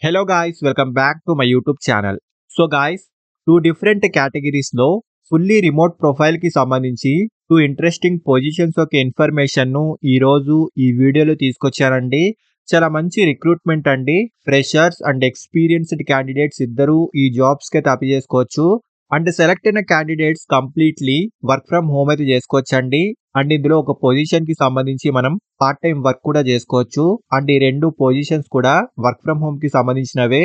Hello guys, welcome back to my YouTube channel. So guys, two different categories లో fully remote profile కి సంబంధించి two interesting positions యొక్క information ను ఈ రోజు ఈ వీడియోలో తీసుకొచ్చానండి. చాలా మంచి రిక్రూట్మెంట్ అండి. ఫ్రెషర్స్ అండ్ ఎక్స్పీరియన్స్డ్ క్యాండిడేట్స్ ఇద్దరు ఈ జాబ్స్ కి అయితే అప్లై చేసుకోవచ్చు. అండ్ సెలెక్ట్ అయిన candidates completely work from home అయితే చేసుకోవచ్చండి. అండ్ ఇందులో ఒక పొజిషన్ కి సంబంధించి మనం పార్ట్ టైం వర్క్ కూడా చేసుకోవచ్చు. అండ్ ఈ రెండు పొజిషన్స్ కూడా వర్క్ ఫ్రమ్ హోమ్ కి సంబంధించినవే.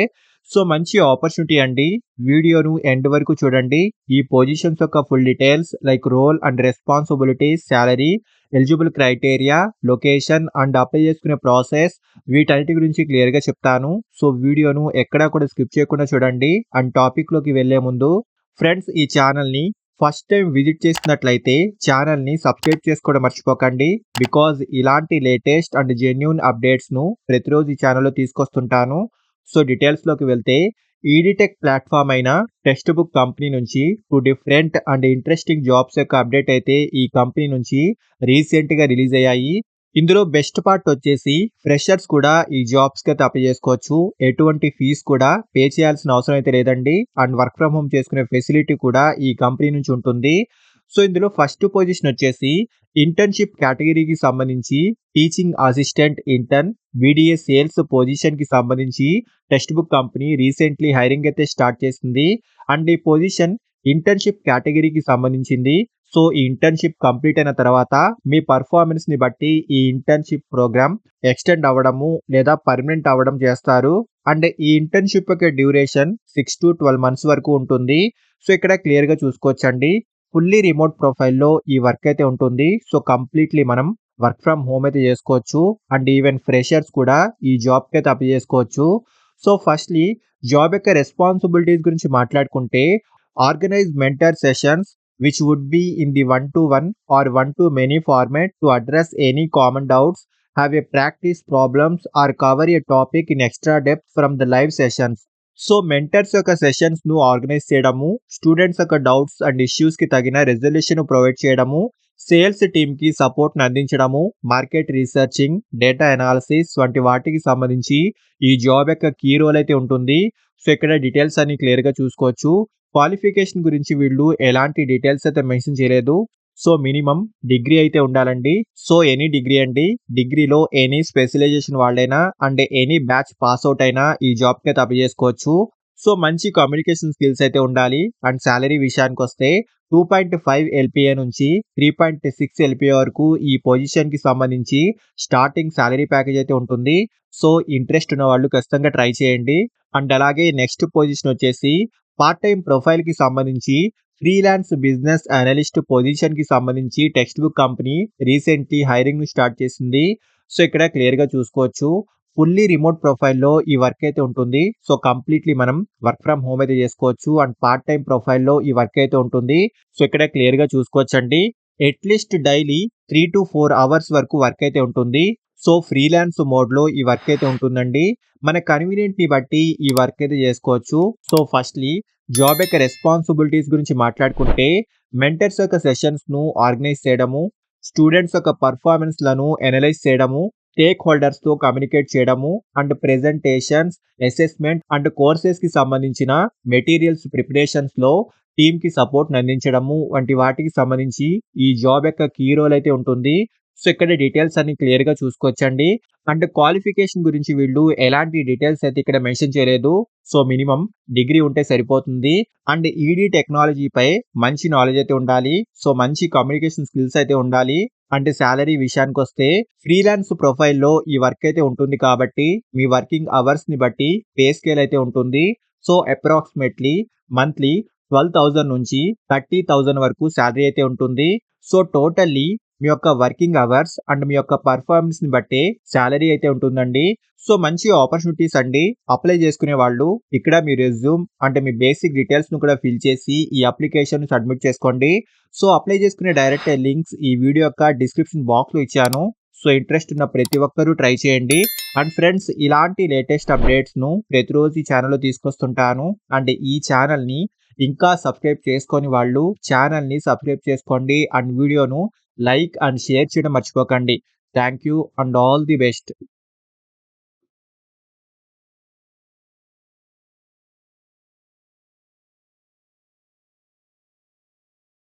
సో మంచి ఆపర్చునిటీ అండి. వీడియోను ఎండ్ వరకు చూడండి. ఈ పొజిషన్స్ యొక్క full details like role and responsibilities, salary, eligible criteria, location and apply చేసుకునే ప్రాసెస్ వీటన్నిటి గురించి క్లియర్ గా చెప్తాను. సో వీడియోను ఎక్కడా కూడా స్కిప్ చేయకుండా చూడండి. అండ్ టాపిక్ లోకి వెళ్లే ముందు ఫ్రెండ్స్, ఈ ఛానల్ని ఫస్ట్ టైం విజిట్ చేసినట్లయితే ఛానల్ని సబ్స్క్రైబ్ చేసుకోవడం మర్చిపోకండి. బికాజ్ ఇలాంటి లేటెస్ట్ అండ్ జెన్యూన్ అప్డేట్స్ను ప్రతిరోజు ఈ ఛానల్లో తీసుకొస్తుంటాను. సో డీటెయిల్స్లోకి వెళ్తే, ఈడీటెక్ ప్లాట్ఫామ్ అయిన టెక్స్ట్ బుక్ కంపెనీ నుంచి two different and interesting jobs యొక్క అప్డేట్ అయితే ఈ కంపెనీ నుంచి రీసెంట్గా రిలీజ్ అయ్యాయి. ఇందులో బెస్ట్ పార్ట్ వచ్చేసి ఫ్రెషర్స్ కూడా ఈ జాబ్స్కి అయితే అప్లై చేసుకోవచ్చు. ఎటువంటి ఫీజు కూడా పే చేయాల్సిన అవసరం అయితే లేదండి. అండ్ వర్క్ ఫ్రమ్ హోమ్ చేసుకునే ఫెసిలిటీ కూడా ఈ కంపెనీ నుంచి ఉంటుంది. సో ఇందులో ఫస్ట్ పొజిషన్ వచ్చేసి ఇంటర్న్షిప్ కేటగిరీకి సంబంధించి teaching assistant intern VDA sales పొజిషన్కి సంబంధించి text book company recently hiring అయితే స్టార్ట్ చేసింది. అండ్ ఈ పొజిషన్ ఇంటర్న్షిప్ కేటగిరీకి సంబంధించింది. సో ఈ ఇంటర్న్షిప్ కంప్లీట్ అయిన తర్వాత మీ పర్ఫార్మెన్స్ ని బట్టి ఈ ఇంటర్న్షిప్ ప్రోగ్రామ్ ఎక్స్టెండ్ అవ్వడము లేదా పర్మనెంట్ అవ్వడం చేస్తారు. అండ్ ఈ ఇంటర్న్షిప్ యొక్క డ్యూరేషన్ 6 to 12 months వరకు ఉంటుంది. సో ఇక్కడ క్లియర్ గా చూసుకోవచ్చండి. ఫుల్లీ రిమోట్ ప్రొఫైల్లో ఈ వర్క్ అయితే ఉంటుంది. సో కంప్లీట్లీ మనం వర్క్ ఫ్రమ్ హోమ్ అయితే చేసుకోవచ్చు. అండ్ ఈవెన్ ఫ్రెషర్స్ కూడా ఈ జాబ్ కి అయితే అప్లై చేసుకోవచ్చు. సో ఫస్ట్లీ జాబ్ యొక్క రెస్పాన్సిబిలిటీస్ గురించి మాట్లాడుకుంటే, organise mentor sessions which would be in the one-to-one or one-to-many format to address any common doubts, have a practice problems or cover a topic in extra depth from the live sessions. So mentors యొక్క sessions ను organise చేయడము, students యొక్క doubts and issues కి తగిన resolution provide చేయడము, sales team కి support అందించడము, market researching, data analysis వంటి వాటికి సంబంధించి ఈ జాబ్ యొక్క కీ రోల్ అయితే ఉంటుంది. సో ఇక్కడ డీటెయిల్స్ అన్ని క్లియర్ గా చూసుకోవచ్చు. క్వాలిఫికేషన్ గురించి వీళ్ళు ఎలాంటి డీటెయిల్స్ అయితే మెన్షన్ చేయలేదు. సో మినిమం డిగ్రీ అయితే ఉండాలండి. సో ఎనీ డిగ్రీ అండి. డిగ్రీలో ఎనీ స్పెషలైజేషన్ వాళ్ళైనా and any batch pass out అయినా ఈ జాబ్కి అయితే అప్లై చేసుకోవచ్చు. సో మంచి కమ్యూనికేషన్ స్కిల్స్ అయితే ఉండాలి. అండ్ శాలరీ విషయానికి వస్తే 2.5 LPA నుంచి 3.6 LPA వరకు ఈ పొజిషన్ కి సంబంధించి స్టార్టింగ్ శాలరీ ప్యాకేజ్ అయితే ఉంటుంది. సో ఇంట్రెస్ట్ ఉన్న వాళ్ళు ఖచ్చితంగా ట్రై చేయండి. అండ్ అలాగే నెక్స్ట్ పొజిషన్ వచ్చేసి పార్ట్ టైం ప్రొఫైల్ కి సంబంధించి ఫ్రీలాన్స్ బిజినెస్ అనలిస్ట్ పొజిషన్ కి సంబంధించి text book company recently hiring ను స్టార్ట్ చేసింది. సో ఇక్కడ క్లియర్ గా చూసుకోవచ్చు. ఫుల్లీ రిమోట్ ప్రొఫైల్లో ఈ వర్క్ అయితే ఉంటుంది. సో కంప్లీట్లీ మనం వర్క్ ఫ్రమ్ హోమ్ అయితే చేసుకోవచ్చు. అండ్ పార్ట్ టైం ప్రొఫైల్లో ఈ వర్క్ అయితే ఉంటుంది. సో ఇక్కడ క్లియర్ గా చూసుకోవచ్చండి. అట్లీస్ట్ డైలీ 3 to 4 hours వరకు వర్క్ అయితే ఉంటుంది. సో ఫ్రీలాన్స్ మోడ్ లో ఈ వర్క్ అయితే ఉంటుందండి. మన కన్వీనియంట్ ని బట్టి ఈ వర్క్ అయితే చేసుకోవచ్చు. సో ఫస్ట్లీ జాబ్ యొక్క రెస్పాన్సిబిలిటీస్ గురించి మాట్లాడుకుంటే, మెంటర్స్ యొక్క సెషన్స్ ను ఆర్గనైజ్ చేయడము, స్టూడెంట్స్ యొక్క పర్ఫార్మెన్స్ లను అనలైజ్ చేయడము, స్టేక్ హోల్డర్స్ తో కమ్యూనికేట్ చేయడము, and presentations, assessment and courses కి సంబంధించిన మెటీరియల్స్ ప్రిపరేషన్స్ లో టీమ్ కి సపోర్ట్ అందించడము వంటి వాటికి సంబంధించి ఈ జాబ్ యొక్క కీ రోల్ అయితే ఉంటుంది. సో ఇక్కడ డీటెయిల్స్ అన్ని క్లియర్ గా చూసుకోవచ్చండి. అండ్ క్వాలిఫికేషన్ గురించి వీళ్ళు ఎలాంటి డీటెయిల్స్ అయితే ఇక్కడ మెన్షన్ చేయలేదు. సో మినిమం డిగ్రీ ఉంటే సరిపోతుంది. అండ్ ఈడీ టెక్నాలజీపై మంచి నాలెడ్జ్ అయితే ఉండాలి. సో మంచి కమ్యూనికేషన్ స్కిల్స్ అయితే ఉండాలి. అండ్ శాలరీ విషయానికి వస్తే, ఫ్రీలాన్స్ ప్రొఫైల్లో ఈ వర్క్ అయితే ఉంటుంది కాబట్టి మీ వర్కింగ్ అవర్స్ ని బట్టి పే స్కేల్ అయితే ఉంటుంది. సో అప్రాక్సిమేట్లీ మంత్లీ 12,000 నుంచి 30,000 వరకు శాలరీ అయితే ఉంటుంది. సో టోటల్లీ మీ యొక్క వర్కింగ్ అవర్స్ అండ్ మీ యొక్క పర్ఫార్మెన్స్ ని బట్టే శాలరీ అయితే ఉంటుందండి. సో మంచి ఆపర్చునిటీస్ అండి. అప్లై చేసుకునే వాళ్ళు ఇక్కడ మీ రెజ్యూమ్ అంటే మీ బేసిక్ డీటెయిల్స్ ను కూడా ఫిల్ చేసి ఈ అప్లికేషన్ సబ్మిట్ చేసుకోండి. సో అప్లై చేసుకునే డైరెక్ట్ లింక్స్ ఈ వీడియో యొక్క డిస్క్రిప్షన్ బాక్స్ లో ఇచ్చాను. సో ఇంట్రెస్ట్ ఉన్న ప్రతి ఒక్కరూ ట్రై చేయండి. అండ్ ఫ్రెండ్స్, ఇలాంటి లేటెస్ట్ అప్డేట్స్ ను ప్రతిరోజు ఈ ఛానల్లో తీసుకొస్తుంటాను. అండ్ ఈ ఛానల్ ని ఇంకా సబ్స్క్రైబ్ చేసుకొని వాళ్ళు ఛానల్ ని సబ్స్క్రైబ్ చేసుకోండి. అండ్ వీడియోను లైక్ అండ్ షేర్ చేయడం మర్చిపోకండి. Thank you and all the best.